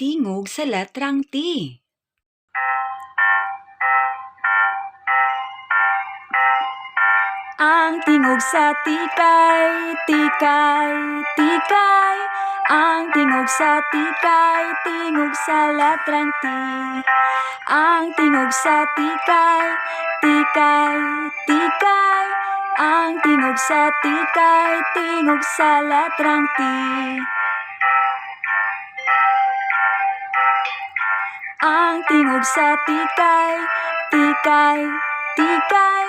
tingog sa letrang T. Ang tingog sa tikay, tikay, tikay. Ang tingog sa tikay, tingog sa letrang T. Ang tingog sa tikay, tikay, tikay. Ang tingog sa tikay, tingog sa letrang T. Ang tingog sa tikay, tikay, tikay.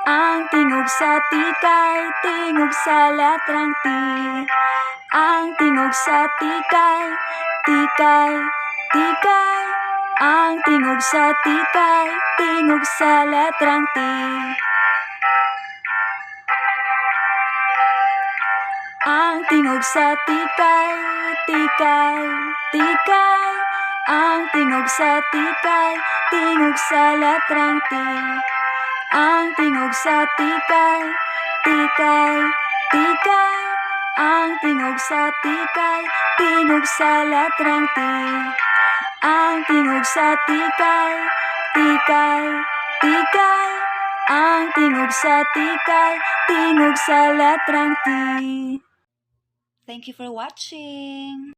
Ang tingog sa tikay, tingog sa letrang T. Ang tingog sa tikay, tikay, tikay. Ang tingog sa tikay, tingog sa letrang T. Ang tingog sa tikay, tikay, tikay. Ang tingog sa tikay, tingog sa letrang T. Ang tingog sa tikay, tikay, tikay. Ang tingog sa tikay, tingog sa letrang T. Ang tingog sa tikay, tikay, tikay. Ang tingog sa tikay, tingog sa letrang T. Thank you for watching.